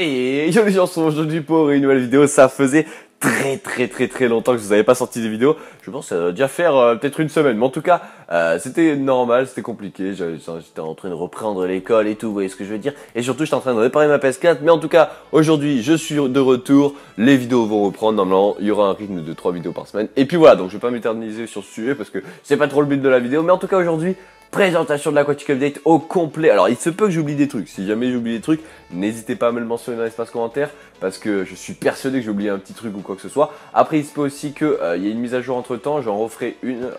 Et yo les gens, sont aujourd'hui pour une nouvelle vidéo. Ça faisait très longtemps que je vous avais pas sorti des vidéos. Je pense que ça va déjà faire peut-être une semaine. Mais en tout cas, c'était normal, c'était compliqué. J'étais en train de reprendre l'école et tout, vous voyez ce que je veux dire. Et surtout, j'étais en train de réparer ma PS4. Mais en tout cas, aujourd'hui, je suis de retour. Les vidéos vont reprendre. Normalement, il y aura un rythme de 3 vidéos par semaine. Et puis voilà, donc je vais pas m'éterniser sur ce sujet parce que c'est pas trop le but de la vidéo. Mais en tout cas, aujourd'hui, présentation de l'Aquatic Update au complet. Alors il se peut que j'oublie des trucs. Si jamais j'oublie des trucs, n'hésitez pas à me le mentionner dans l'espace commentaire parce que je suis persuadé que j'ai oublié un petit truc ou quoi que ce soit. Après il se peut aussi qu'il y ait une mise à jour entre temps. J'en referai une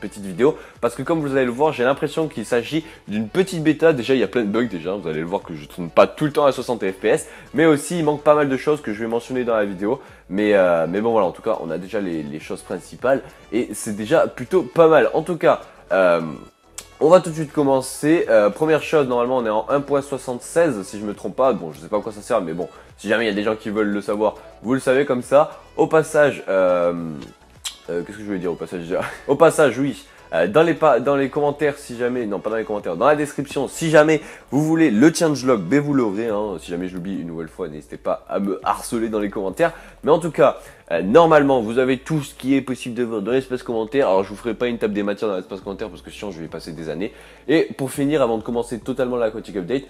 petite vidéo parce que comme vous allez le voir, j'ai l'impression qu'il s'agit d'une petite bêta. Déjà il y a plein de bugs déjà. Vous allez le voir que je tourne pas tout le temps à 60 fps, mais aussi il manque pas mal de choses que je vais mentionner dans la vidéo. Mais bon voilà, en tout cas on a déjà les choses principales et c'est déjà plutôt pas mal. En tout cas, on va tout de suite commencer. Première chose, normalement on est en 1.76 si je me trompe pas. Bon, je sais pas à quoi ça sert, mais bon, si jamais il y a des gens qui veulent le savoir, vous le savez comme ça. Au passage, qu'est-ce que je voulais dire au passage déjà? Au passage, oui. Dans les commentaires, si jamais, non pas dans les commentaires, dans la description, si jamais vous voulez le changelog, ben vous l'aurez, hein. Si jamais je l'oublie une nouvelle fois, n'hésitez pas à me harceler dans les commentaires. Mais en tout cas, normalement, vous avez tout ce qui est possible de voir dans l'espace commentaire. Alors je vous ferai pas une table des matières dans l'espace commentaire parce que sinon je vais y passer des années. Et pour finir, avant de commencer totalement l'Aquatic Update,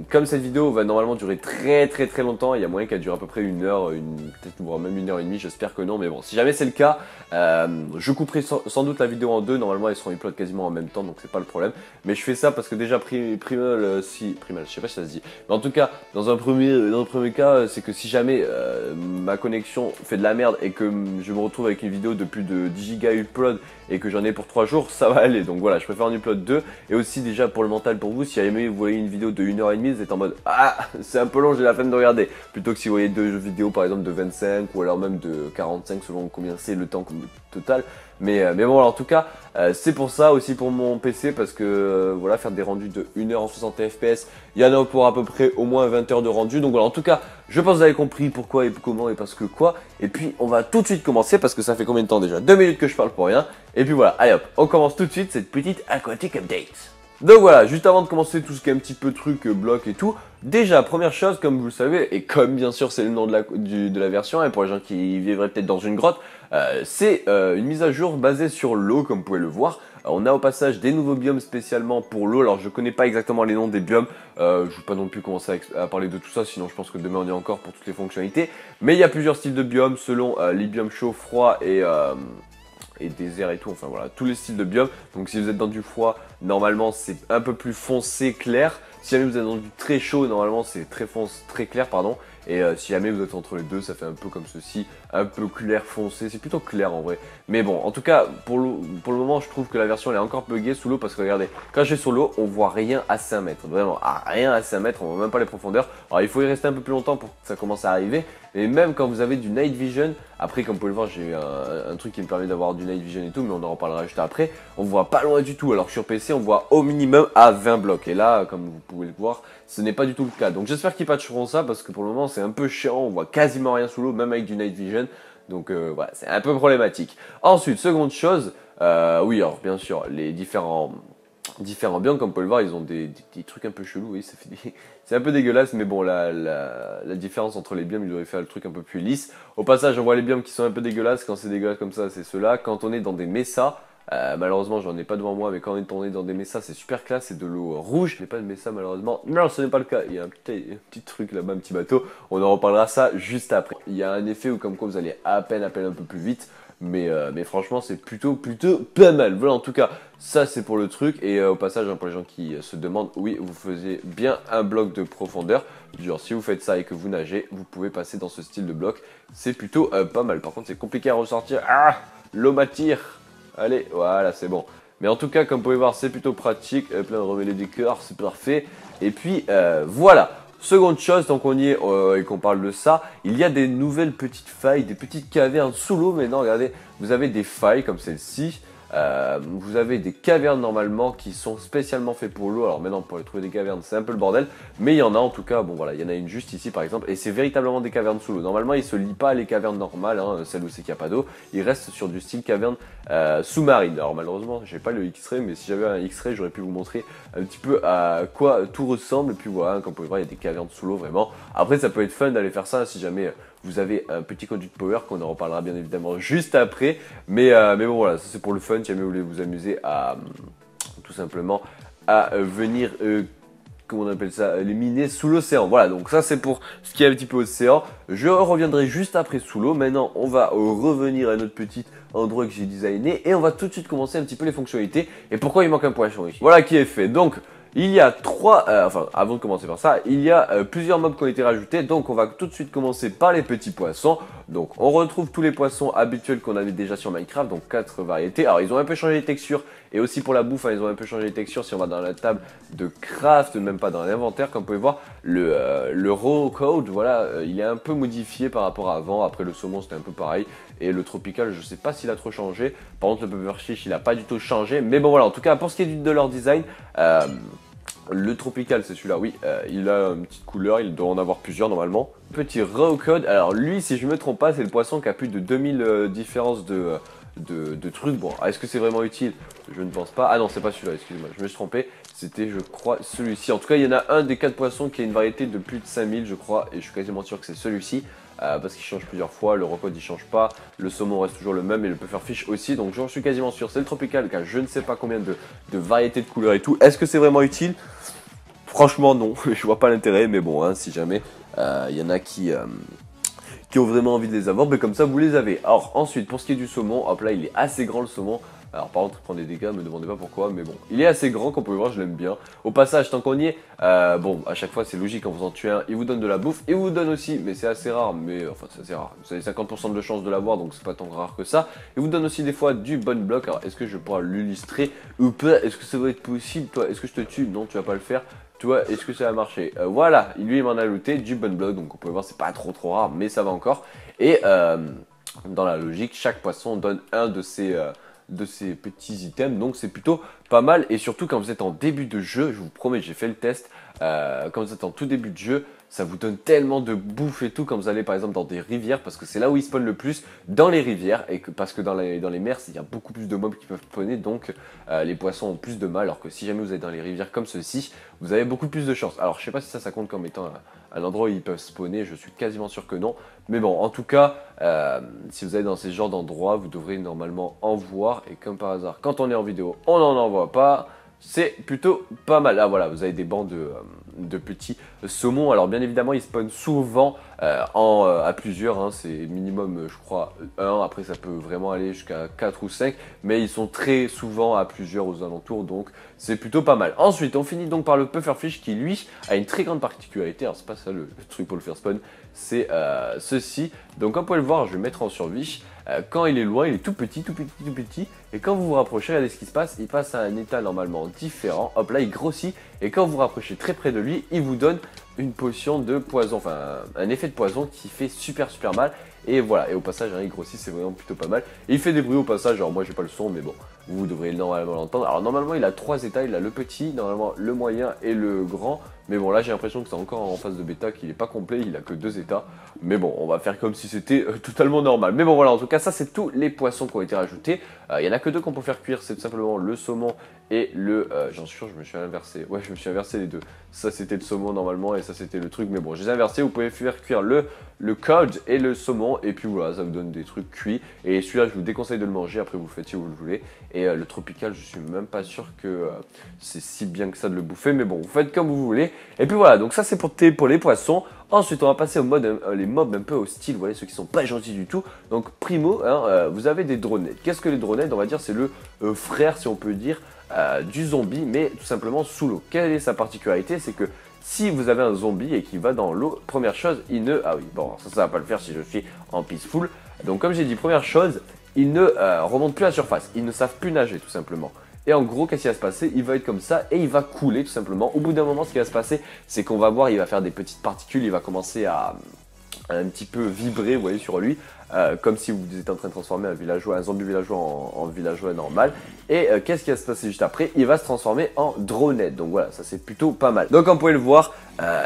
comme cette vidéo va normalement durer très longtemps, il y a moyen qu'elle dure à peu près une heure, peut-être voire même 1h30, j'espère que non, mais bon, si jamais c'est le cas, je couperai sans doute la vidéo en deux. Normalement elles seront upload quasiment en même temps, donc c'est pas le problème. Mais je fais ça parce que déjà Primal, je sais pas si ça se dit, mais en tout cas dans un premier cas, c'est que si jamais ma connexion fait de la merde et que je me retrouve avec une vidéo de plus de 10 Go upload et que j'en ai pour 3 jours, ça va aller. Donc voilà, je préfère en upload 2. Et aussi déjà pour le mental pour vous, si jamais vous voyez une vidéo de 1h30, vous êtes en mode ah c'est un peu long, j'ai la flemme de regarder, plutôt que si vous voyez deux vidéos par exemple de 25 ou alors même de 45 selon combien c'est le temps total. Mais bon alors, en tout cas c'est pour ça aussi pour mon PC parce que voilà, faire des rendus de 1h en 60 fps, il y en a pour à peu près au moins 20 heures de rendu. Donc voilà, en tout cas je pense que vous avez compris pourquoi et comment et parce que quoi. Et puis on va tout de suite commencer parce que ça fait combien de temps déjà? 2 minutes que je parle pour rien. Et puis voilà, allez hop, on commence tout de suite cette petite Aquatic Update. Donc voilà, juste avant de commencer tout ce qui est un petit peu truc, bloc et tout, déjà première chose, comme vous le savez, et comme bien sûr c'est le nom de la version, et pour les gens qui vivraient peut-être dans une grotte, c'est une mise à jour basée sur l'eau, comme vous pouvez le voir. On a au passage des nouveaux biomes spécialement pour l'eau. Alors je connais pas exactement les noms des biomes, je vais pas non plus commencer à parler de tout ça, sinon je pense que demain on y est encore pour toutes les fonctionnalités. Mais il y a plusieurs styles de biomes selon les biomes chaud, froid et désert et tout, enfin voilà, tous les styles de biomes. Donc si vous êtes dans du froid, normalement c'est un peu plus foncé, clair. Si jamais vous êtes dans du très chaud, normalement c'est très clair, pardon. Et si jamais vous êtes entre les deux, ça fait un peu comme ceci, un peu clair foncé, c'est plutôt clair en vrai. Mais bon, en tout cas, pour le moment, je trouve que la version elle est encore buggée sous l'eau parce que regardez, quand je vais sur l'eau, on voit rien à 5 mètres, vraiment, rien à 5 mètres, on voit même pas les profondeurs. Alors il faut y rester un peu plus longtemps pour que ça commence à arriver, mais même quand vous avez du night vision, après comme vous pouvez le voir, j'ai un truc qui me permet d'avoir du night vision et tout, mais on en reparlera juste après, on voit pas loin du tout, alors que sur PC, on voit au minimum à 20 blocs, et là, comme vous pouvez le voir, ce n'est pas du tout le cas. Donc j'espère qu'ils patcheront ça parce que pour le moment, c'est un peu chiant, on voit quasiment rien sous l'eau, même avec du night vision. Donc voilà, c'est un peu problématique. Ensuite, seconde chose, oui, alors bien sûr, les différents biomes, comme vous pouvez le voir, ils ont des petits trucs un peu chelous, oui, c'est un peu dégueulasse, mais bon, la différence entre les biomes, ils devraient faire le truc un peu plus lisse. Au passage, on voit les biomes qui sont un peu dégueulasses, quand c'est dégueulasse comme ça, c'est ceux-là. Quand on est dans des messas, malheureusement j'en ai pas devant moi, mais quand on est dans des messas c'est super classe, c'est de l'eau rouge. Je n'ai pas de messa malheureusement, non ce n'est pas le cas, il y a un petit truc là-bas, un petit bateau, on en reparlera ça juste après. Il y a un effet où comme quoi vous allez à peine un peu plus vite, mais franchement c'est plutôt pas mal. Voilà, en tout cas ça c'est pour le truc. Et au passage, hein, pour les gens qui se demandent, oui vous faisiez bien un bloc de profondeur, genre si vous faites ça et que vous nagez, vous pouvez passer dans ce style de bloc, c'est plutôt pas mal. Par contre c'est compliqué à ressortir, l'eau m'attire. Allez, voilà, c'est bon. Mais en tout cas, comme vous pouvez voir, c'est plutôt pratique. Plein de remêler des cœurs, c'est parfait. Et puis, voilà. Seconde chose, tant qu'on y est et qu'on parle de ça, il y a des nouvelles petites failles, des petites cavernes sous l'eau. Maintenant, regardez, vous avez des failles comme celle-ci. Vous avez des cavernes normalement qui sont spécialement faites pour l'eau. Alors maintenant pour aller trouver des cavernes c'est un peu le bordel, mais il y en a en tout cas. Bon voilà, il y en a une juste ici par exemple, et c'est véritablement des cavernes sous l'eau. Normalement il se lie pas à les cavernes normales, hein, celles où c'est qu'il n'y a pas d'eau. Il reste sur du style caverne sous-marine. Alors malheureusement j'ai pas le X-ray, mais si j'avais un X-ray j'aurais pu vous montrer un petit peu à quoi tout ressemble. Et puis voilà, comme vous pouvez voir il y a des cavernes sous l'eau vraiment. Après ça peut être fun d'aller faire ça si jamais vous avez un petit conduit power qu'on en reparlera bien évidemment juste après. Mais bon voilà, ça c'est pour le fun si jamais vous voulez vous amuser à tout simplement à venir comment on appelle ça, les miner sous l'océan. Voilà, donc ça c'est pour ce qui est un petit peu océan. Je reviendrai juste après sous l'eau. Maintenant on va revenir à notre petit endroit que j'ai designé et on va tout de suite commencer un petit peu les fonctionnalités et pourquoi il manque un poisson ici. Voilà qui est fait. Donc il y a avant de commencer par ça, il y a plusieurs mobs qui ont été rajoutés. Donc on va tout de suite commencer par les petits poissons. Donc on retrouve tous les poissons habituels qu'on avait déjà sur Minecraft, donc 4 variétés. Alors ils ont un peu changé les textures et aussi pour la bouffe, hein, ils ont un peu changé les textures. Si on va dans la table de craft, même pas dans l'inventaire, comme vous pouvez voir, le raw code, voilà, il est un peu modifié par rapport à avant. Après le saumon c'était un peu pareil. Et le tropical, je sais pas s'il a trop changé. Par contre, le pufferfish, il a pas du tout changé. Mais bon, voilà, en tout cas, pour ce qui est de leur design, le tropical, c'est celui-là, oui. Il a une petite couleur, il doit en avoir plusieurs normalement. Petit raw code, alors lui, si je me trompe pas, c'est le poisson qui a plus de 2000 différences de trucs. Bon, est-ce que c'est vraiment utile? Je ne pense pas. Ah non, c'est pas celui-là, excusez-moi, je me suis trompé. C'était, je crois, celui-ci. En tout cas, il y en a un des 4 poissons qui a une variété de plus de 5000, je crois. Et je suis quasiment sûr que c'est celui-ci. Parce qu'il change plusieurs fois, le recode il change pas, le saumon reste toujours le même et le pufferfish aussi, donc j'en suis quasiment sûr. C'est le tropical car je ne sais pas combien de variétés de couleurs et tout. Est-ce que c'est vraiment utile? Franchement non, je vois pas l'intérêt, mais bon, hein, si jamais il y en a qui ont vraiment envie de les avoir, mais comme ça vous les avez. Alors ensuite, pour ce qui est du saumon, hop là il est assez grand le saumon. Alors par contre il prend des dégâts, me demandez pas pourquoi, mais bon, il est assez grand, comme vous pouvez voir, je l'aime bien. Au passage, tant qu'on y est, bon, à chaque fois c'est logique, quand vous en tuez un, il vous donne de la bouffe, il vous donne aussi, mais c'est assez rare, mais enfin c'est assez rare, vous avez 50% de chance de l'avoir, donc c'est pas tant rare que ça. Il vous donne aussi des fois du bon bloc. Alors est-ce que je pourrais l'illustrer ou pas? Est-ce que ça va être possible? Toi, est-ce que je te tue? Non, tu vas pas le faire. Tu vois, est-ce que ça va marcher? Voilà, lui il m'en a looté du bon block, donc on peut voir c'est pas trop rare, mais ça va encore. Et dans la logique, chaque poisson donne un de ces petits items, donc c'est plutôt pas mal. Et surtout quand vous êtes en début de jeu, je vous promets, j'ai fait le test, quand vous êtes en tout début de jeu, ça vous donne tellement de bouffe et tout quand vous allez par exemple dans des rivières, parce que c'est là où ils spawnent le plus, dans les rivières, et parce que dans les mers il y a beaucoup plus de mobs qui peuvent spawner, donc les poissons ont plus de mal, alors que si jamais vous êtes dans les rivières comme ceci, vous avez beaucoup plus de chance. Alors je sais pas si ça compte comme étant un endroit où ils peuvent spawner, je suis quasiment sûr que non, mais bon, en tout cas, si vous allez dans ces genres d'endroits, vous devrez normalement en voir, et comme par hasard, quand on est en vidéo, on n'en envoie pas. C'est plutôt pas mal. Ah voilà, vous avez des bancs de petits saumons. Alors bien évidemment, ils spawnent souvent à plusieurs. Hein. C'est minimum, je crois, 1. Après, ça peut vraiment aller jusqu'à 4 ou 5. Mais ils sont très souvent à plusieurs aux alentours. Donc, c'est plutôt pas mal. Ensuite, on finit donc par le pufferfish qui, lui, a une très grande particularité. Alors, c'est pas ça le truc pour le faire spawn. C'est ceci. Donc, comme vous pouvez le voir, je vais mettre en survie. Quand il est loin, il est tout petit, tout petit, tout petit. Et quand vous vous rapprochez, regardez ce qui se passe. Il passe à un état normalement différent. Hop là, il grossit. Et quand vous vous rapprochez très près de lui, il vous donne une potion de poison. Enfin, un effet de poison qui fait super mal. Et voilà, et au passage, hein, il grossit, c'est vraiment plutôt pas mal. Et il fait des bruits au passage, alors moi j'ai pas le son, mais bon, vous devrez normalement l'entendre. Alors normalement il a 3 états, il a le petit, normalement le moyen et le grand. Mais bon là j'ai l'impression que c'est encore en phase de bêta, qu'il est pas complet, il a que 2 états. Mais bon, on va faire comme si c'était totalement normal. Mais bon voilà, en tout cas ça c'est tous les poissons qui ont été rajoutés. Il y en a que 2 qu'on peut faire cuire, c'est tout simplement le saumon et le... j'en suis sûr, je me suis inversé. Ouais, je me suis inversé les deux. Ça c'était le saumon normalement et ça c'était le truc. Mais bon, je les ai inversés, vous pouvez faire cuire le cod et le saumon. Et puis voilà, ça vous donne des trucs cuits. Et celui-là, je vous déconseille de le manger, après vous le faites si vous le voulez. Et le tropical, je suis même pas sûr que c'est si bien que ça de le bouffer. Mais bon, vous faites comme vous voulez. Et puis voilà, donc ça c'est pour les poissons. Ensuite, on va passer au mode les mobs un peu hostiles, voilà, ceux qui sont pas gentils du tout. Donc primo, hein, vous avez des dronettes. Qu'est-ce que les dronettes? On va dire c'est le frère, si on peut dire, du zombie, mais tout simplement sous l'eau. Quelle est sa particularité? C'est que si vous avez un zombie et qu'il va dans l'eau, première chose, il ne... Ah oui, bon, ça va pas le faire si je suis en peaceful. Donc comme j'ai dit, première chose, il ne remonte plus à la surface. Ils ne savent plus nager, tout simplement. Et en gros, qu'est-ce qui va se passer? Il va être comme ça et il va couler, tout simplement. Au bout d'un moment, ce qui va se passer, c'est qu'on va voir, il va faire des petites particules, il va commencer à un petit peu vibrer, vous voyez, sur lui, comme si vous étiez en train de transformer un zombie villageois en villageois normal. Et qu'est-ce qui va se passer juste après? Il va se transformer en dronette, donc voilà, ça c'est plutôt pas mal. Donc comme vous pouvez le voir,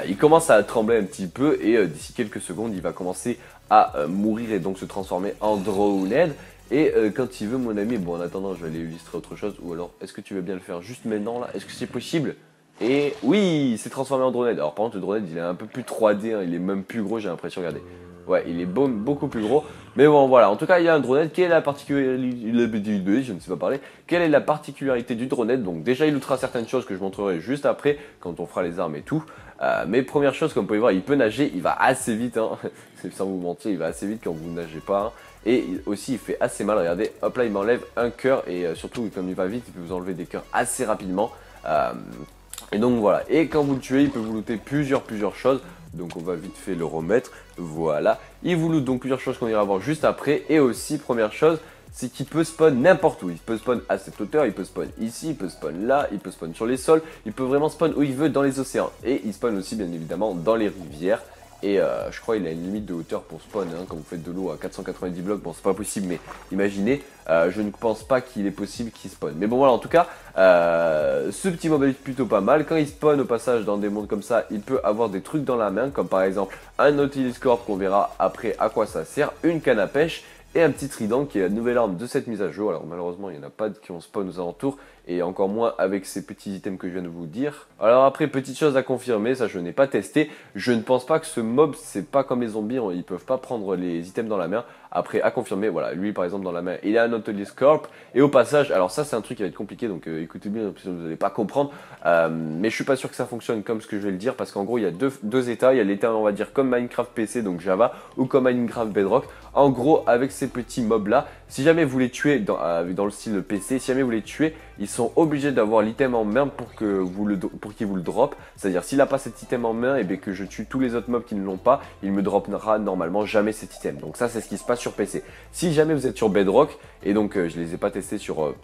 il commence à trembler un petit peu, et d'ici quelques secondes, il va commencer à mourir et donc se transformer en dronette. Et quand il veut, mon ami, bon en attendant, je vais aller illustrer autre chose, ou alors, est-ce que tu veux bien le faire juste maintenant là? Est-ce que c'est possible? Et oui, il s'est transformé en dronette. Alors par contre, le dronette, il est un peu plus 3D, hein, il est même plus gros, j'ai l'impression, regardez. Ouais, il est beaucoup plus gros. Mais bon, voilà, en tout cas, il y a un dronette. Quelle est la particularité, je ne sais pas parler, quelle est la particularité du dronette? Donc déjà, il lootera certaines choses que je montrerai juste après, quand on fera les armes et tout. Mais première chose, comme vous pouvez voir, il peut nager, il va assez vite, hein. Sans vous mentir, il va assez vite quand vous ne nagez pas, hein. Et aussi, il fait assez mal, regardez, hop là, il m'enlève un cœur, et surtout, comme il va vite, il peut vous enlever des cœurs assez rapidement. Et donc voilà, et quand vous le tuez, il peut vous looter plusieurs choses. Donc on va vite fait le remettre, voilà. Il vous loot donc plusieurs choses qu'on ira voir juste après. Et aussi, première chose, c'est qu'il peut spawn n'importe où. Il peut spawn à cette hauteur, il peut spawn ici, il peut spawn là, il peut spawn sur les sols. Il peut vraiment spawn où il veut dans les océans. Et il spawn aussi bien évidemment dans les rivières. Et je crois qu'il a une limite de hauteur pour spawn, hein, quand vous faites de l'eau à 490 blocs, bon c'est pas possible, mais imaginez, je ne pense pas qu'il est possible qu'il spawn. Mais bon voilà, en tout cas, ce petit mob est plutôt pas mal. Quand il spawn au passage dans des mondes comme ça, il peut avoir des trucs dans la main, comme par exemple un Nautilus Corp qu'on verra après à quoi ça sert, une canne à pêche, et un petit trident qui est la nouvelle arme de cette mise à jour. Alors malheureusement il n'y en a pas qui ont spawn aux alentours, et encore moins avec ces petits items que je viens de vous dire. Alors après, petite chose à confirmer, ça je n'ai pas testé, je ne pense pas que ce mob, c'est pas comme les zombies, ils peuvent pas prendre les items dans la main. Après, à confirmer, voilà, lui par exemple dans la main, il a un Nautilus Corp, et au passage, alors ça c'est un truc qui va être compliqué, donc écoutez bien, parce que vous n'allez pas comprendre, mais je suis pas sûr que ça fonctionne comme ce que je vais le dire, parce qu'en gros il y a deux états, il y a l'état on va dire comme Minecraft PC, donc Java, ou comme Minecraft Bedrock. En gros, avec ces petits mobs là, si jamais vous les tuez dans le style PC, si jamais vous les tuez, ils sont obligés d'avoir l'item en main pour qu'ils vous le drop. C'est-à-dire s'il n'a pas cet item en main, et bien que je tue tous les autres mobs qui ne l'ont pas, il me droppera normalement jamais cet item. Donc ça c'est ce qui se passe sur PC. Si jamais vous êtes sur Bedrock, et donc je les ai pas testés sur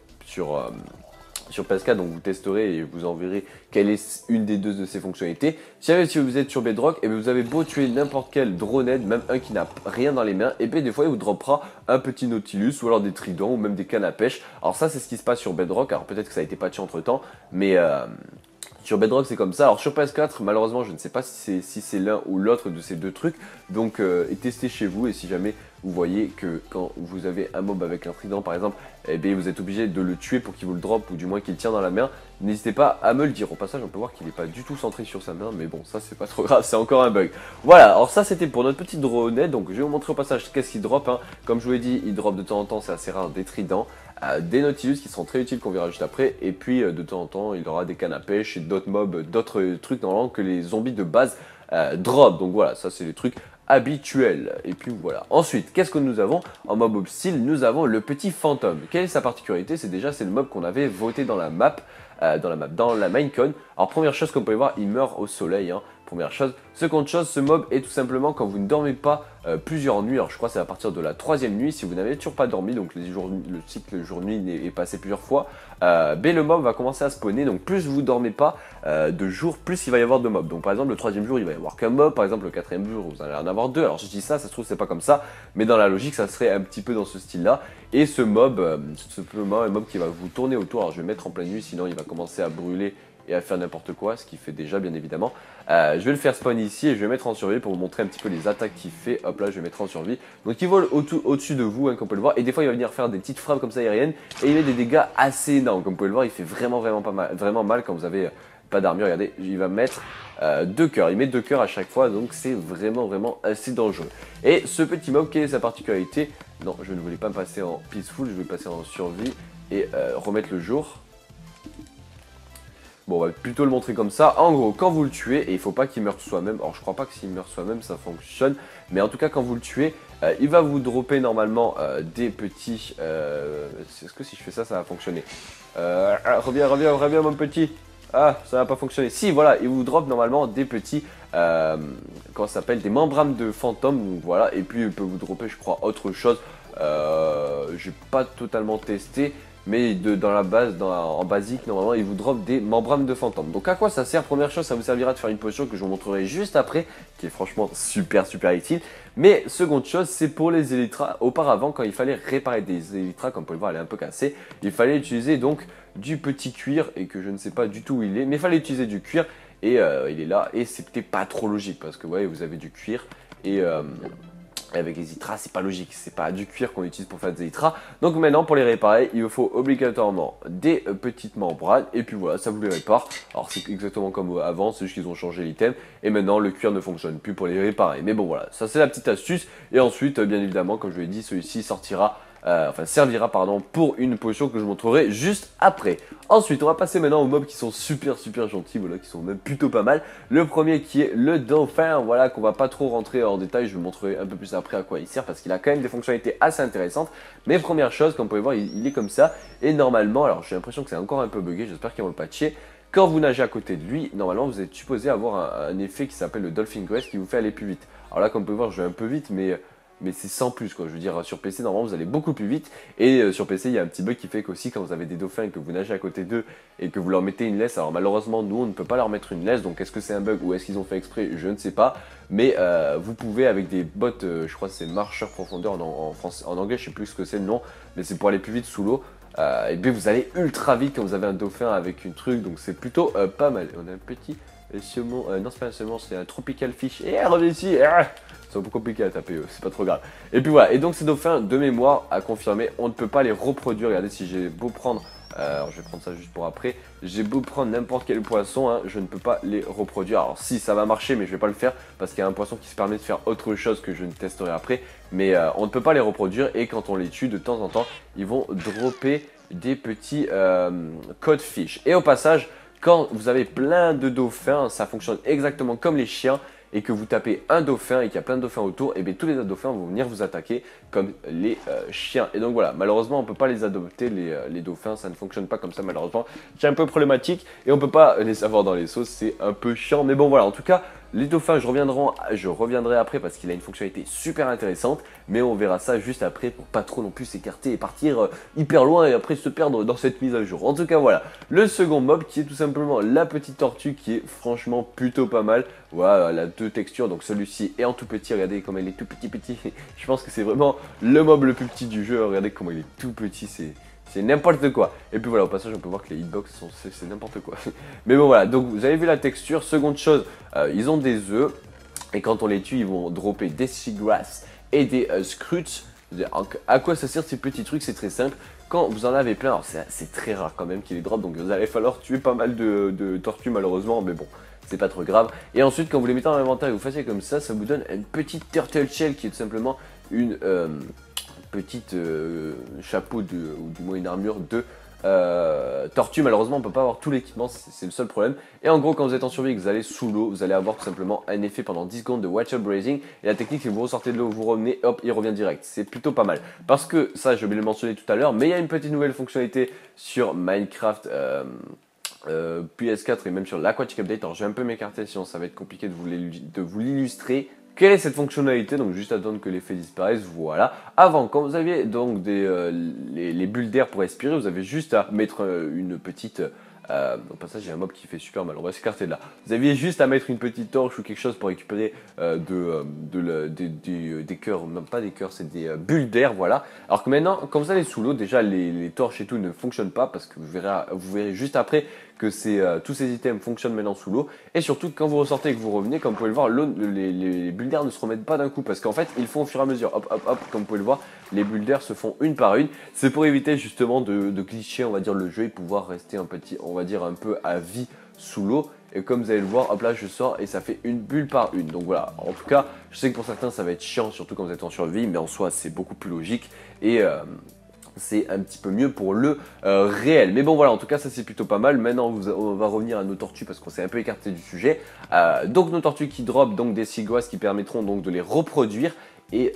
PS4, donc vous testerez et vous en verrez quelle est une des deux de ces fonctionnalités. Si vous êtes sur Bedrock, et bien vous avez beau tuer n'importe quel dronette, même un qui n'a rien dans les mains, et bien des fois il vous droppera un petit Nautilus, ou alors des tridents, ou même des cannes à pêche. Alors ça c'est ce qui se passe sur Bedrock, alors peut-être que ça a été patché entre temps, mais sur Bedrock c'est comme ça. Alors sur PS4 malheureusement je ne sais pas si c'est l'un ou l'autre de ces deux trucs, donc testez chez vous, et si jamais vous voyez que quand vous avez un mob avec un trident par exemple, eh bien vous êtes obligé de le tuer pour qu'il vous le drop, ou du moins qu'il tient dans la main, n'hésitez pas à me le dire. Au passage on peut voir qu'il n'est pas du tout centré sur sa main, mais bon ça c'est pas trop grave, c'est encore un bug. Voilà, alors ça c'était pour notre petite dronette, donc je vais vous montrer au passage qu'est-ce qu'il drop, hein. Comme je vous l'ai dit, il drop de temps en temps, c'est assez rare, des tridents, des Nautilus qui seront très utiles qu'on verra juste après, et puis de temps en temps il aura des cannes à pêche et d'autres mobs, d'autres trucs normalement que les zombies de base drop. Donc voilà, ça c'est les trucs habituels. Et puis voilà. Ensuite, qu'est-ce que nous avons en mob hostile? Nous avons le petit fantôme. Quelle est sa particularité? C'est le mob qu'on avait voté dans la map, dans la Minecon. Alors première chose, comme vous pouvez voir, il meurt au soleil, hein. Première chose. Seconde chose, ce mob est tout simplement quand vous ne dormez pas plusieurs nuits. Alors je crois que c'est à partir de la troisième nuit, si vous n'avez toujours pas dormi, donc le cycle jour-nuit est passé plusieurs fois, le mob va commencer à spawner. Donc plus vous dormez pas de jour, plus il va y avoir de mobs. Donc par exemple le troisième jour il va y avoir qu'un mob, par exemple le quatrième jour vous allez en avoir deux. Alors je dis ça se trouve c'est pas comme ça, mais dans la logique ça serait un petit peu dans ce style là. Et ce mob, c'est simplement un mob qui va vous tourner autour. Alors je vais mettre en pleine nuit, sinon il va commencer à brûler et à faire n'importe quoi, ce qu'il fait déjà bien évidemment. Je vais le faire spawn ici et je vais mettre en survie pour vous montrer un petit peu les attaques qu'il fait. Hop là, je vais mettre en survie. Donc il vole au-dessus de vous, hein, comme vous pouvez le voir, et des fois il va venir faire des petites frappes comme ça aériennes, et il met des dégâts assez énormes. Comme vous pouvez le voir, il fait vraiment pas mal, vraiment mal quand vous avez pas d'armure. Regardez, il va mettre 2 cœurs, il met 2 cœurs à chaque fois, donc c'est vraiment assez dangereux. Et ce petit mob, quelle est sa particularité? Non, je ne voulais pas me passer en peaceful, je vais passer en survie et remettre le jour. Bon, on va plutôt le montrer comme ça. En gros, quand vous le tuez, et il faut pas qu'il meure soi-même. Alors, je crois pas que s'il meurt soi-même, ça fonctionne. Mais en tout cas, quand vous le tuez, il va vous dropper normalement des petits... Est-ce que si je fais ça, ça va fonctionner? Reviens, mon petit. Ah, ça va pas fonctionner. Si, voilà, il vous drop normalement des petits... comment ça s'appelle? Des membranes de fantôme. Donc voilà, et puis il peut vous dropper, je crois, autre chose. J'ai pas totalement testé, mais dans la base, en basique, normalement, il vous drop des membranes de fantôme. Donc à quoi ça sert? Première chose, ça vous servira de faire une potion que je vous montrerai juste après, qui est franchement super utile. Mais seconde chose, c'est pour les élytras. Auparavant, quand il fallait réparer des élytras, comme vous pouvez le voir, elle est un peu cassée, il fallait utiliser donc du petit cuir, et que je ne sais pas du tout où il est, mais il fallait utiliser du cuir, et il est là, et c'était pas trop logique, parce que ouais, vous avez du cuir, et avec les élytras, c'est pas logique, c'est pas du cuir qu'on utilise pour faire des élytras. Donc maintenant, pour les réparer, il vous faut obligatoirement des petites membranes, et puis voilà, ça vous les répare. Alors c'est exactement comme avant, c'est juste qu'ils ont changé l'item, et maintenant le cuir ne fonctionne plus pour les réparer. Mais bon voilà, ça c'est la petite astuce, et ensuite, bien évidemment, comme je vous l'ai dit, celui-ci servira pour une potion que je montrerai juste après. Ensuite, on va passer maintenant aux mobs qui sont super gentils, voilà, qui sont même plutôt pas mal. Le premier qui est le dauphin, voilà, qu'on va pas trop rentrer en détail, je vous montrerai un peu plus après à quoi il sert, parce qu'il a quand même des fonctionnalités assez intéressantes. Mais première chose, comme vous pouvez voir, il est comme ça, et normalement, alors j'ai l'impression que c'est encore un peu bugué, j'espère qu'ils vont le patcher. Quand vous nagez à côté de lui, normalement vous êtes supposé avoir un effet qui s'appelle le Dolphin Grace qui vous fait aller plus vite. Alors là, comme vous pouvez voir, je vais un peu vite, mais c'est sans plus quoi. Je veux dire, sur PC normalement vous allez beaucoup plus vite, et sur PC il y a un petit bug qui fait qu'aussi quand vous avez des dauphins et que vous nagez à côté d'eux et que vous leur mettez une laisse, alors malheureusement nous on ne peut pas leur mettre une laisse, donc est-ce que c'est un bug ou est-ce qu'ils ont fait exprès, je ne sais pas, mais vous pouvez avec des bots, je crois que c'est marcheur profondeur en français, en anglais je sais plus ce que c'est le nom, mais c'est pour aller plus vite sous l'eau. Et bien vous allez ultra vite quand vous avez un dauphin avec une truc, donc c'est plutôt pas mal. On a un petit saumon, non c'est pas un saumon, c'est un tropical fish, et revenez ici, c'est un peu compliqué à taper, c'est pas trop grave. Et puis voilà, et donc ces dauphins, de mémoire, à confirmer, on ne peut pas les reproduire. Regardez, si j'ai beau prendre, alors je vais prendre ça juste pour après, j'ai beau prendre n'importe quel poisson, hein, je ne peux pas les reproduire. Alors si, ça va marcher, mais je vais pas le faire, parce qu'il y a un poisson qui se permet de faire autre chose que je ne testerai après. Mais on ne peut pas les reproduire, et quand on les tue, de temps en temps, ils vont dropper des petits codfish. Et au passage, quand vous avez plein de dauphins, ça fonctionne exactement comme les chiens, et que vous tapez un dauphin et qu'il y a plein de dauphins autour, et bien tous les autres dauphins vont venir vous attaquer comme les chiens. Et donc voilà, malheureusement on ne peut pas les adopter, les dauphins, ça ne fonctionne pas comme ça malheureusement. C'est un peu problématique, et on ne peut pas les avoir dans les sauces, c'est un peu chiant. Mais bon voilà, en tout cas, les dauphins, je reviendrai après parce qu'il a une fonctionnalité super intéressante, mais on verra ça juste après pour pas trop non plus s'écarter et partir hyper loin et après se perdre dans cette mise à jour. En tout cas voilà, le second mob qui est tout simplement la petite tortue qui est franchement plutôt pas mal. Voilà, elle a deux textures, donc celui-ci est en tout petit, regardez comme elle est tout petit. Je pense que c'est vraiment le mob le plus petit du jeu, regardez comment il est tout petit, c'est n'importe quoi. Et puis voilà, au passage, on peut voir que les hitbox, c'est n'importe quoi. Mais bon voilà, donc vous avez vu la texture. Seconde chose, ils ont des œufs. Et quand on les tue, ils vont dropper des seagrass et des scruts. À quoi ça sert ces petits trucs? C'est très simple. Quand vous en avez plein, alors c'est très rare quand même qu'ils les drop. Donc vous allez falloir tuer pas mal de tortues malheureusement. Mais bon, c'est pas trop grave. Et ensuite, quand vous les mettez dans l'inventaire et vous faites comme ça vous donne une petite turtle shell qui est tout simplement une petite chapeau ou du moins une armure de tortue. Malheureusement on peut pas avoir tout l'équipement, c'est le seul problème. Et en gros quand vous êtes en survie et que vous allez sous l'eau, vous allez avoir tout simplement un effet pendant 10 secondes de watch up braising, et la technique c'est que vous ressortez de l'eau, vous revenez, hop, il revient direct. C'est plutôt pas mal, parce que ça j'ai oublié de le mentionner tout à l'heure, mais il y a une petite nouvelle fonctionnalité sur Minecraft PS4 et même sur l'Aquatic Update. Alors je vais un peu m'écarter sinon ça va être compliqué de vous l'illustrer. Quelle est cette fonctionnalité? Donc juste attendre que l'effet disparaisse, voilà. Avant, quand vous aviez donc les bulles d'air pour respirer, vous avez juste à mettre une petite... au passage, il y a un mob qui fait super mal, on va s'écarter de là. Vous aviez juste à mettre une petite torche ou quelque chose pour récupérer des cœurs, non pas des cœurs, c'est des bulles d'air, voilà. Alors que maintenant, quand vous allez sous l'eau, déjà les torches et tout ne fonctionnent pas, parce que vous verrez juste après que tous ces items fonctionnent maintenant sous l'eau. Et surtout, quand vous ressortez et que vous revenez, comme vous pouvez le voir, les bulles d'air ne se remettent pas d'un coup, parce qu'en fait, ils font au fur et à mesure. Hop, hop, hop, comme vous pouvez le voir, les bulles d'air se font une par une. C'est pour éviter justement de glitcher, on va dire, le jeu, et pouvoir rester on va dire, un peu à vie sous l'eau. Et comme vous allez le voir, hop là, je sors et ça fait une bulle par une. Donc voilà, en tout cas, je sais que pour certains, ça va être chiant, surtout quand vous êtes en survie, mais en soi, c'est beaucoup plus logique. Et... c'est un petit peu mieux pour le réel. Mais bon voilà, en tout cas ça c'est plutôt pas mal. Maintenant on va revenir à nos tortues parce qu'on s'est un peu écarté du sujet. Donc nos tortues qui drop donc des seagrass qui permettront donc de les reproduire et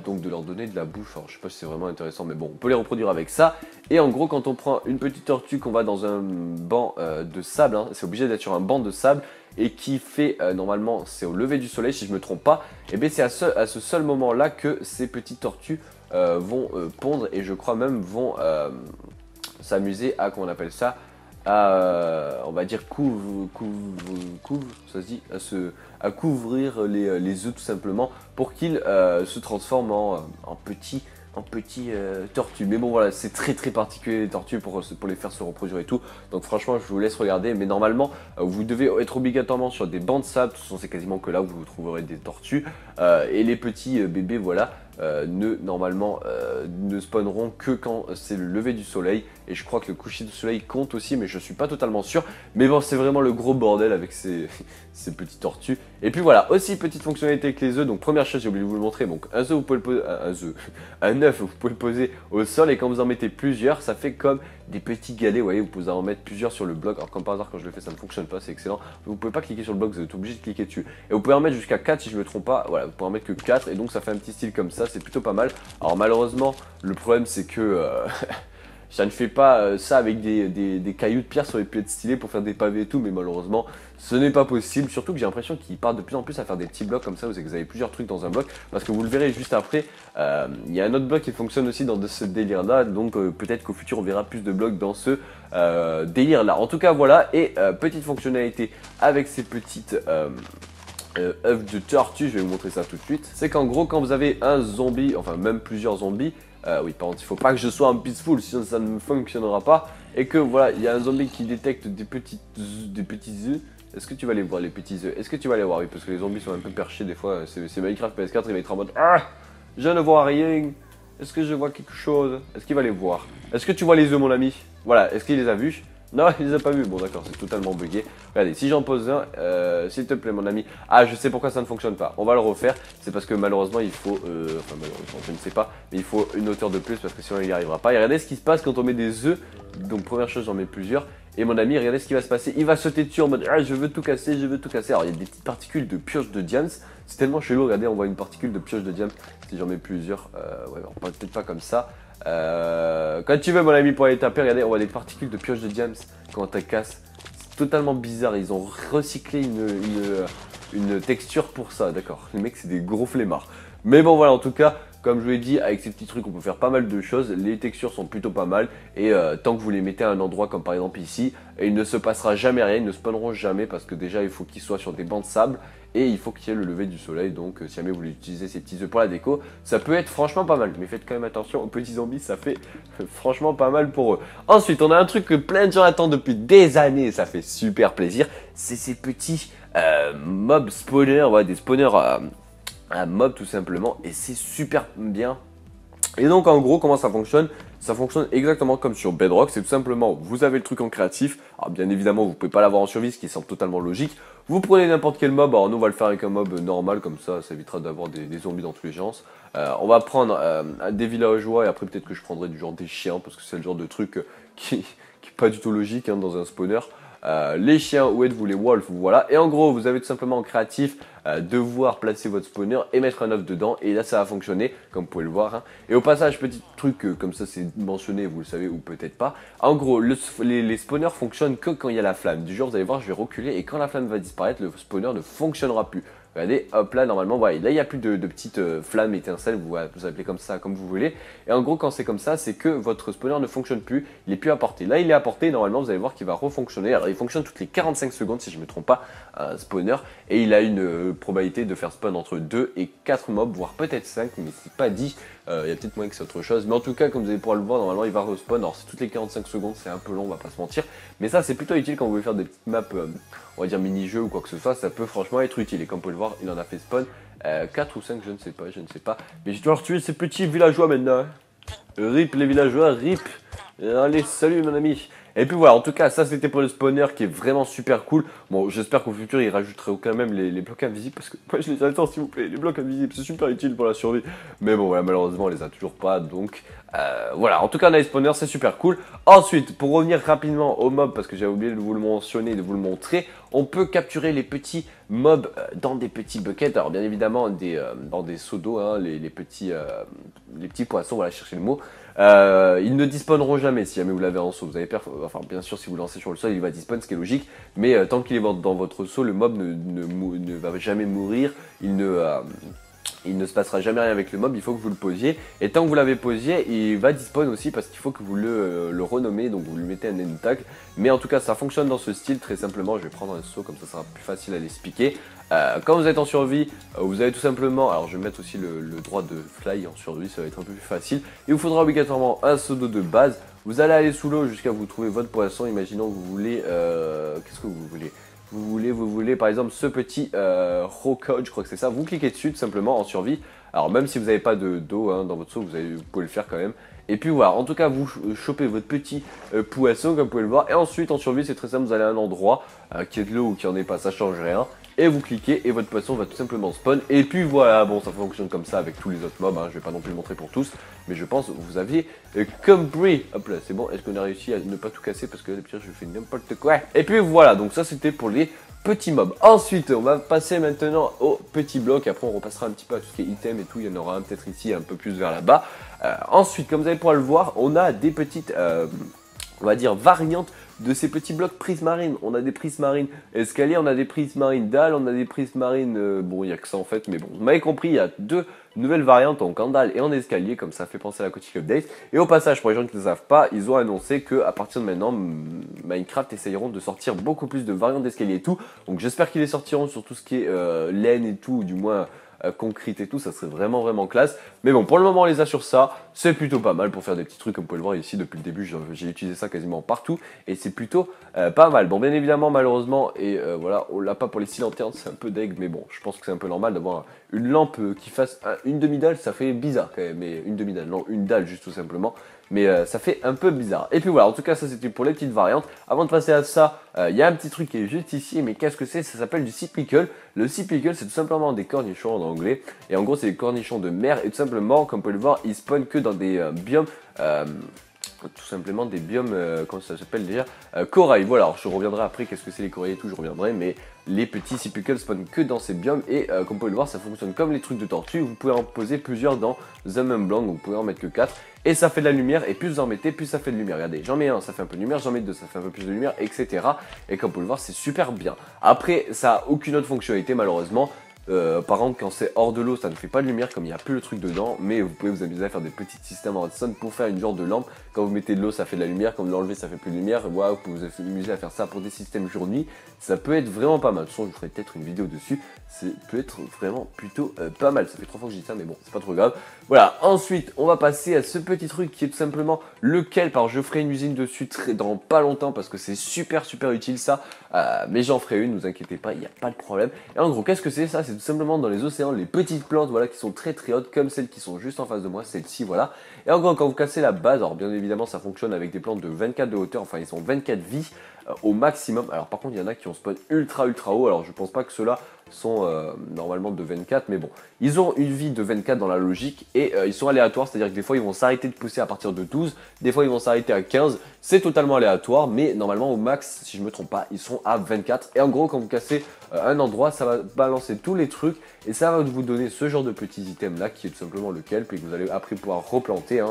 donc de leur donner de la bouffe. Alors je sais pas si c'est vraiment intéressant, mais bon, on peut les reproduire avec ça. Et en gros, quand on prend une petite tortue qu'on va dans un banc de sable, hein, c'est obligé d'être sur un banc de sable, et qui fait normalement c'est au lever du soleil si je me trompe pas, et bien c'est à ce seul moment là que ces petites tortues vont pondre, et je crois même vont s'amuser à, comment on appelle ça, à, on va dire, ça se dit, à couvrir les œufs tout simplement pour qu'ils se transforment en petits tortues. Mais bon voilà, c'est très très particulier les tortues pour les faire se reproduire et tout. Donc franchement, je vous laisse regarder. Mais normalement, vous devez être obligatoirement sur des bancs de sable. De toute façon, c'est quasiment que là où vous trouverez des tortues. Et les petits bébés, voilà, normalement ne spawneront que quand c'est le lever du soleil. Et je crois que le coucher du soleil compte aussi, mais je suis pas totalement sûr. Mais bon, c'est vraiment le gros bordel avec ces petites tortues. Et puis voilà, aussi petite fonctionnalité avec les œufs. Donc première chose, j'ai oublié de vous le montrer. Donc un œuf, vous pouvez le poser, un œuf, vous pouvez le poser au sol. Et quand vous en mettez plusieurs, ça fait comme des petits galets. Vous voyez, vous pouvez en mettre plusieurs sur le bloc. Alors comme par hasard, quand je le fais, ça ne fonctionne pas, c'est excellent. Vous pouvez pas cliquer sur le bloc, vous êtes obligé de cliquer dessus. Et vous pouvez en mettre jusqu'à 4 si je me trompe pas. Voilà, vous pouvez en mettre que 4. Et donc ça fait un petit style comme ça, c'est plutôt pas mal. Alors malheureusement, le problème c'est que ça ne fait pas ça avec des cailloux de pierre sur les pieds de stylés pour faire des pavés et tout, mais malheureusement, ce n'est pas possible. Surtout que j'ai l'impression qu'ils partent de plus en plus à faire des petits blocs comme ça, vous avez plusieurs trucs dans un bloc, parce que vous le verrez juste après, il y a un autre bloc qui fonctionne aussi dans ce délire-là, donc peut-être qu'au futur on verra plus de blocs dans ce délire-là. En tout cas, voilà, et petite fonctionnalité avec ces petites œufs de tortue, je vais vous montrer ça tout de suite. C'est qu'en gros, quand vous avez un zombie, enfin même plusieurs zombies, oui, par contre, il faut pas que je sois en peaceful, sinon ça ne fonctionnera pas. Et que voilà, il y a un zombie qui détecte des petits œufs. Est-ce que tu vas les voir, les petits œufs? Est-ce que tu vas les voir? Oui, parce que les zombies sont un peu perchés des fois. C'est Minecraft PS4, il va être en mode ah, je ne vois rien. Est-ce que je vois quelque chose? Est-ce qu'il va les voir? Est-ce que tu vois les œufs, mon ami? Voilà, est-ce qu'il les a vus? Non, il les a pas vus. Bon, d'accord, c'est totalement bugué. Regardez, si j'en pose un, s'il te plaît, mon ami. Ah, je sais pourquoi ça ne fonctionne pas. On va le refaire. C'est parce que malheureusement, il faut. Enfin, malheureusement, je ne sais pas. Mais il faut une hauteur de plus parce que sinon, il n'y arrivera pas. Et regardez ce qui se passe quand on met des œufs. Donc, première chose, j'en mets plusieurs. Et mon ami, regardez ce qui va se passer. Il va sauter dessus en mode ah, je veux tout casser, je veux tout casser. Alors, il y a des petites particules de pioche de diams. C'est tellement chelou. Regardez, on voit une particule de pioche de diams. Si j'en mets plusieurs, ouais, peut-être pas comme ça. Quand tu veux, mon ami, pour aller taper, regardez, on voit des particules de pioche de diams quand on te casse. C'est totalement bizarre. Ils ont recyclé une texture pour ça, d'accord. Les mecs, c'est des gros flemmards. Mais bon, voilà, en tout cas, comme je vous l'ai dit, avec ces petits trucs, on peut faire pas mal de choses. Les textures sont plutôt pas mal. Et tant que vous les mettez à un endroit comme par exemple ici, il ne se passera jamais rien, ils ne spawneront jamais parce que déjà, il faut qu'ils soient sur des bancs de sable. Et il faut qu'il y ait le lever du soleil, donc si jamais vous voulez utiliser ces petits œufs pour la déco, ça peut être franchement pas mal. Mais faites quand même attention aux petits zombies, ça fait franchement pas mal pour eux. Ensuite, on a un truc que plein de gens attendent depuis des années, et ça fait super plaisir. C'est ces petits mobs spawners, ouais, des spawners à mobs tout simplement. Et c'est super bien. Et donc en gros, comment ça fonctionne? Ça fonctionne exactement comme sur Bedrock, c'est tout simplement, vous avez le truc en créatif, alors bien évidemment vous pouvez pas l'avoir en survie, ce qui semble totalement logique, vous prenez n'importe quel mob, alors nous on va le faire avec un mob normal, comme ça évitera d'avoir des zombies dans tous les genres. On va prendre des villageois, et après peut-être que je prendrai du genre des chiens, parce que c'est le genre de truc qui est pas du tout logique hein, dans un spawner. Les chiens, où êtes-vous les wolves, voilà. Et en gros, vous avez tout simplement en créatif devoir placer votre spawner et mettre un œuf dedans. Et là, ça va fonctionner, comme vous pouvez le voir. Hein. Et au passage, petit truc, comme ça c'est mentionné, vous le savez ou peut-être pas. En gros, les spawners fonctionnent que quand il y a la flamme. Du genre, vous allez voir, je vais reculer et quand la flamme va disparaître, le spawner ne fonctionnera plus. Regardez, hop là, normalement, voilà, là il n'y a plus de petites flammes étincelles, vous appelez comme ça, comme vous voulez. Et en gros, quand c'est comme ça, c'est que votre spawner ne fonctionne plus, il n'est plus à portée. Là, il est à portée, normalement, vous allez voir qu'il va refonctionner. Alors, il fonctionne toutes les 45 secondes, si je ne me trompe pas, un spawner. Et il a une probabilité de faire spawn entre 2 et 4 mobs, voire peut-être 5, mais c'est pas dit. Il y a peut-être moyen que c'est autre chose. Mais en tout cas, comme vous allez pouvoir le voir, normalement, il va respawn. Alors, c'est toutes les 45 secondes, c'est un peu long, on va pas se mentir. Mais ça, c'est plutôt utile quand vous voulez faire des petites maps, on va dire mini-jeux ou quoi que ce soit. Ça peut franchement être utile. Et comme vous pouvez le voir, il en a fait spawn 4 ou 5, je ne sais pas. Mais je dois tuer ces petits villageois maintenant. RIP les villageois, RIP. Allez, salut mon ami. Et puis voilà, en tout cas, ça c'était pour le spawner qui est vraiment super cool. Bon, j'espère qu'au futur, il rajouterait quand même les blocs invisibles parce que moi je les attends, s'il vous plaît. Les blocs invisibles, c'est super utile pour la survie. Mais bon, voilà, malheureusement, on les a toujours pas. Donc voilà, en tout cas, on a les spawners, c'est super cool. Ensuite, pour revenir rapidement au mob, parce que j'avais oublié de vous le mentionner, de vous le montrer, on peut capturer les petits mobs dans des petits buckets. Alors bien évidemment, dans des seaux d'eau, hein, les petits poissons, voilà, chercher le mot. Ils ne dispawneront jamais si jamais vous l'avez en seau. Vous avez enfin bien sûr si vous lancez sur le sol il va dispawn, ce qui est logique, mais tant qu'il est dans votre seau, le mob ne va jamais mourir, il ne il ne se passera jamais rien avec le mob, il faut que vous le posiez. Et tant que vous l'avez posé, il va despawn aussi parce qu'il faut que vous le renommez, donc vous lui mettez un end tag. Mais en tout cas, ça fonctionne dans ce style, très simplement. Je vais prendre un saut, comme ça sera plus facile à l'expliquer. Quand vous êtes en survie, vous avez tout simplement, alors je vais mettre aussi le droit de fly en survie, ça va être un peu plus facile. Il vous faudra obligatoirement un seau d'eau de base. Vous allez aller sous l'eau jusqu'à vous trouver votre poisson. Imaginons que vous voulez, qu'est-ce que vous voulez? Vous voulez par exemple ce petit Rocode, je crois que c'est ça, vous cliquez dessus tout simplement en survie. Alors même si vous n'avez pas d'eau dans votre seau, vous pouvez le faire quand même. Et puis voilà, en tout cas vous chopez votre petit poisson comme vous pouvez le voir. Et ensuite en survie c'est très simple, vous allez à un endroit qui est de l'eau ou qui en est pas, ça change rien. Et vous cliquez et votre poisson va tout simplement spawn. Et puis voilà, bon ça fonctionne comme ça avec tous les autres mobs, je vais pas non plus le montrer pour tous. Mais je pense que vous aviez compris. Hop là, c'est bon, est-ce qu'on a réussi à ne pas tout casser parce que pire je fais n'importe quoi. Et puis voilà, donc ça c'était pour les petits mobs. Ensuite, on va passer maintenant aux petits blocs. Après on repassera un petit peu à tout ce qui est item et tout. Il y en aura un peut-être ici, un peu plus vers là-bas. Ensuite, comme vous allez pouvoir le voir, on a des petites, on va dire, variantes de ces petits blocs prismarines. On a des prismarines escaliers, on a des prismarines dalles, on a des prismarines... bon, il n'y a que ça en fait, mais bon, vous m'avez compris, il y a deux nouvelles variantes, donc en dalle et en escalier, comme ça fait penser à la Quantic Update. Et au passage, pour les gens qui ne le savent pas, ils ont annoncé qu'à partir de maintenant, Minecraft essayeront de sortir beaucoup plus de variantes d'escalier et tout. Donc j'espère qu'ils les sortiront sur tout ce qui est laine et tout, ou du moins... concrète et tout, ça serait vraiment classe. Mais bon, pour le moment on les a sur ça, c'est plutôt pas mal pour faire des petits trucs comme vous pouvez le voir ici depuis le début, j'ai utilisé ça quasiment partout et c'est plutôt pas mal. Bon, bien évidemment malheureusement, et voilà, on l'a pas pour les cils lanternes, c'est un peu deg, mais bon, je pense que c'est un peu normal d'avoir une lampe qui fasse une demi-dalle, ça fait bizarre quand même, mais une demi-dalle, non, une dalle juste tout simplement. Mais ça fait un peu bizarre. Et puis voilà, en tout cas ça c'était pour les petites variantes. Avant de passer à ça, il y a un petit truc qui est juste ici, mais qu'est-ce que c'est? Ça s'appelle du sea pickle. Le sea pickle c'est tout simplement des cornichons en anglais. Et en gros c'est des cornichons de mer et tout simplement, comme vous pouvez le voir, ils spawnent que dans des biomes... tout simplement des biomes, comment ça s'appelle déjà, corail. Voilà, alors je reviendrai après, qu'est-ce que c'est les corails et tout, je reviendrai, mais les petits sea pickles spawnent que dans ces biomes et comme vous pouvez le voir, ça fonctionne comme les trucs de tortue, vous pouvez en poser plusieurs dans un même blanc, donc vous pouvez en mettre que 4 et ça fait de la lumière et plus vous en mettez, plus ça fait de lumière. Regardez, j'en mets un, ça fait un peu de lumière, j'en mets deux, ça fait un peu plus de lumière, etc. Et comme vous pouvez le voir, c'est super bien. Après, ça a aucune autre fonctionnalité malheureusement. Par contre, quand c'est hors de l'eau, ça ne fait pas de lumière comme il n'y a plus le truc dedans, mais vous pouvez vous amuser à faire des petits systèmes en redstone pour faire une genre de lampe. Quand vous mettez de l'eau, ça fait de la lumière, quand vous l'enlevez, ça fait plus de lumière. Voilà, vous pouvez vous amuser à faire ça pour des systèmes jour-nuit. Ça peut être vraiment pas mal. De toute façon, je ferai peut-être une vidéo dessus. Ça peut être vraiment plutôt pas mal. Ça fait 3 fois que je dis ça, mais bon, c'est pas trop grave. Voilà, ensuite, on va passer à ce petit truc qui est tout simplement lequel, alors je ferai une usine dessus dans pas longtemps parce que c'est super utile ça. Mais j'en ferai une, ne vous inquiétez pas, il n'y a pas de problème. Et en gros, qu'est-ce que c'est ça? C'est tout simplement dans les océans, les petites plantes voilà, qui sont très hautes, comme celles qui sont juste en face de moi, celle-ci, voilà. Et en gros, quand vous cassez la base, alors bien évidemment, ça fonctionne avec des plantes de 24 de hauteur, enfin, ils sont 24 vies au maximum. Alors par contre, il y en a qui ont spawn ultra haut, alors je pense pas que ceux-là sont normalement de 24, mais bon, ils ont une vie de 24 dans la logique et ils sont aléatoires, c'est-à-dire que des fois ils vont s'arrêter de pousser à partir de 12, des fois ils vont s'arrêter à 15, c'est totalement aléatoire, mais normalement au max, si je me trompe pas, ils sont à 24. Et en gros, quand vous cassez un endroit, ça va balancer tous les trucs et ça va vous donner ce genre de petits items là qui est tout simplement le kelp et que vous allez après pouvoir replanter,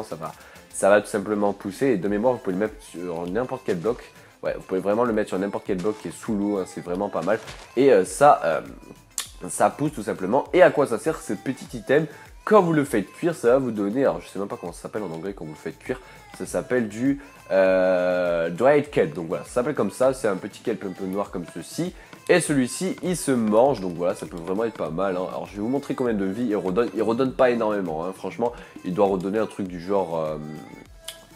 ça va tout simplement pousser et de mémoire vous pouvez le mettre sur n'importe quel bloc. Ouais, vous pouvez vraiment le mettre sur n'importe quel bloc qui est sous l'eau, c'est vraiment pas mal. Et ça pousse tout simplement. Et à quoi ça sert ce petit item? Quand vous le faites cuire, ça va vous donner, alors je sais même pas comment ça s'appelle en anglais quand vous le faites cuire, ça s'appelle du dried kelp. Donc voilà, ça s'appelle comme ça, c'est un petit kelp un peu noir comme ceci. Et celui-ci, il se mange, donc voilà, ça peut vraiment être pas mal. Alors je vais vous montrer combien de vie il redonne. Il redonne pas énormément, franchement, il doit redonner un truc du genre...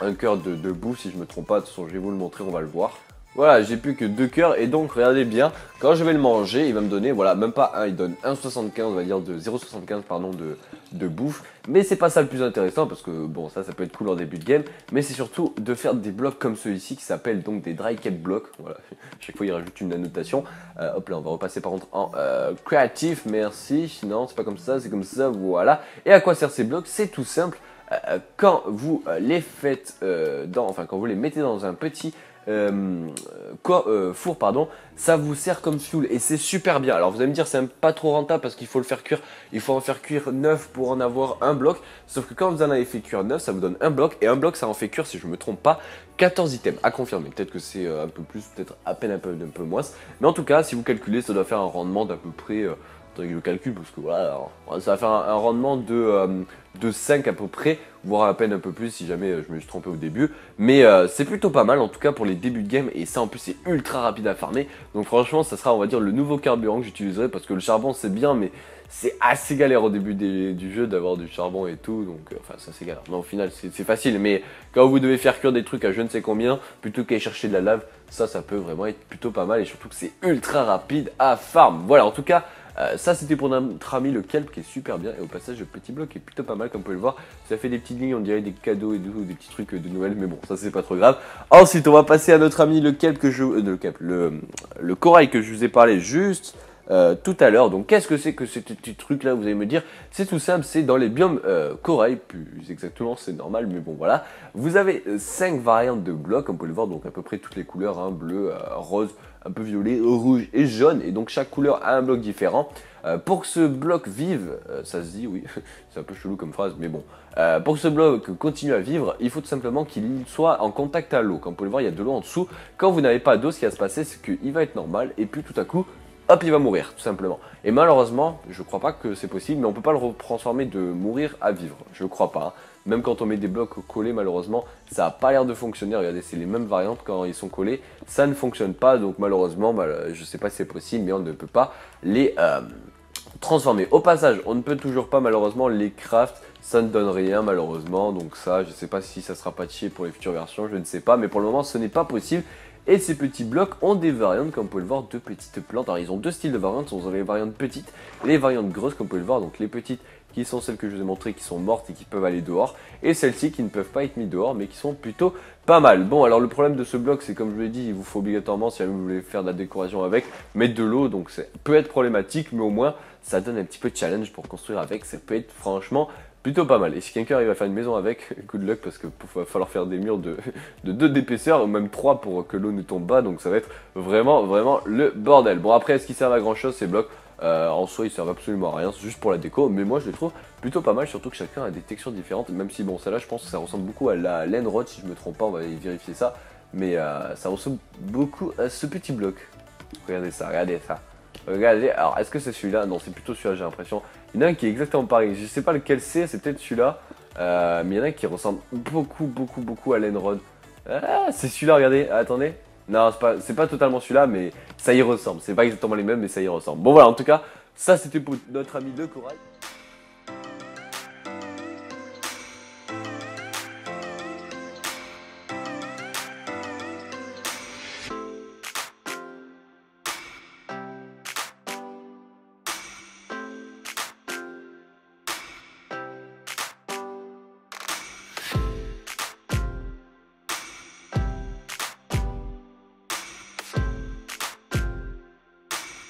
un cœur de bouffe si je me trompe pas, de toute façon je vais vous le montrer, on va le voir. Voilà, j'ai plus que 2 cœurs et donc regardez bien, quand je vais le manger, il va me donner, voilà, même pas 1, il donne 1,75, on va dire de 0,75 pardon de bouffe. Mais c'est pas ça le plus intéressant parce que bon, ça peut être cool en début de game, mais c'est surtout de faire des blocs comme ceux-ci qui s'appellent donc des dry kelp blocks. Voilà, chaque fois il rajoute une annotation. Hop là, on va repasser par contre en créatif, merci. Non, c'est pas comme ça, c'est comme ça, voilà. Et à quoi servent ces blocs? C'est tout simple. Quand vous les faites enfin quand vous les mettez dans un petit four, pardon, ça vous sert comme fuel et c'est super bien. Alors vous allez me dire c'est pas trop rentable parce qu'il faut le faire cuire, il faut en faire cuire 9 pour en avoir un bloc, sauf que quand vous en avez fait cuire 9, ça vous donne un bloc et un bloc ça en fait cuire, si je me trompe pas, 14 items à confirmer. Peut-être que c'est un peu plus, peut-être à peine un peu moins, mais en tout cas si vous calculez ça doit faire un rendement d'à peu près Attends, je calcule parce que voilà, alors, ça va faire un rendement de 5 à peu près, voire à peine un peu plus si jamais je me suis trompé au début. Mais c'est plutôt pas mal en tout cas pour les débuts de game et ça en plus c'est ultra rapide à farmer. Donc franchement ça sera on va dire le nouveau carburant que j'utiliserai parce que le charbon c'est bien mais c'est assez galère au début du jeu d'avoir du charbon et tout. Donc enfin ça c'est galère. Non au final c'est facile mais quand vous devez faire cuire des trucs à je ne sais combien plutôt qu'à chercher de la lave, ça peut vraiment être plutôt pas mal et surtout que c'est ultra rapide à farm. Voilà en tout cas. Ça c'était pour notre ami le kelp qui est super bien et au passage le petit bloc est plutôt pas mal comme vous pouvez le voir. Ça fait des petites lignes, on dirait des cadeaux et tout, des petits trucs de Noël mais bon ça c'est pas trop grave. Ensuite on va passer à notre ami le kelp que le corail que je vous ai parlé juste tout à l'heure. Donc qu'est-ce que c'est que ce petit truc là vous allez me dire? C'est tout simple, c'est dans les biomes corail, plus exactement c'est normal mais bon voilà. Vous avez 5 variantes de blocs comme vous pouvez le voir, donc à peu près toutes les couleurs, hein, bleu, rose, un peu violet, rouge et jaune, et donc chaque couleur a un bloc différent. Pour que ce bloc vive, ça se dit, oui, c'est un peu chelou comme phrase, mais bon, pour que ce bloc continue à vivre, il faut tout simplement qu'il soit en contact à l'eau. Comme vous pouvez le voir, il y a de l'eau en dessous. Quand vous n'avez pas d'eau, ce qui va se passer, c'est qu'il va être normal, et puis tout à coup, hop, il va mourir, tout simplement. Et malheureusement, je crois pas que c'est possible, mais on peut pas le transformer de mourir à vivre, je crois pas. Hein. Même quand on met des blocs collés, malheureusement, ça n'a pas l'air de fonctionner. Regardez, c'est les mêmes variantes quand ils sont collés. Ça ne fonctionne pas, donc malheureusement, je ne sais pas si c'est possible, mais on ne peut pas les transformer. Au passage, on ne peut toujours pas, malheureusement, les craft. Ça ne donne rien, malheureusement. Donc ça, je ne sais pas si ça sera patché pour les futures versions, je ne sais pas. Mais pour le moment, ce n'est pas possible. Et ces petits blocs ont des variantes, comme vous pouvez le voir, de petites plantes. Alors, ils ont deux styles de variantes. Ils ont les variantes petites et les variantes grosses, comme vous pouvez le voir. Donc, les petites qui sont celles que je vous ai montrées, qui sont mortes et qui peuvent aller dehors. Et celles-ci qui ne peuvent pas être mises dehors, mais qui sont plutôt pas mal. Bon, alors le problème de ce bloc, c'est comme je vous l'ai dit, il vous faut obligatoirement, si vous voulez faire de la décoration avec, mettre de l'eau. Donc, ça peut être problématique, mais au moins, ça donne un petit peu de challenge pour construire avec. Ça peut être franchement plutôt pas mal. Et si quelqu'un arrive à faire une maison avec, good luck parce qu'il va falloir faire des murs de 2 d'épaisseur, ou même 3 pour que l'eau ne tombe pas. Donc ça va être vraiment le bordel. Bon après, est-ce qu'ils servent à grand chose ces blocs? En soi, ils servent absolument à rien, c'est juste pour la déco. Mais moi, je les trouve plutôt pas mal, surtout que chacun a des textures différentes. Même si, bon, celle-là, je pense que ça ressemble beaucoup à la laine rod, si je me trompe pas, on va vérifier ça. Mais ça ressemble beaucoup à ce petit bloc. Regardez ça, regardez ça. Regardez, alors est-ce que c'est celui-là? Non, c'est plutôt celui-là, j'ai l'impression. Il y en a un qui est exactement pareil, je sais pas lequel c'est peut-être celui-là. Mais il y en a un qui ressemble beaucoup à l'Enrod. Ah, c'est celui-là, regardez, attendez. Non, c'est pas totalement celui-là, mais ça y ressemble. C'est pas exactement les mêmes, mais ça y ressemble. Bon voilà, en tout cas, ça c'était pour notre ami le corail.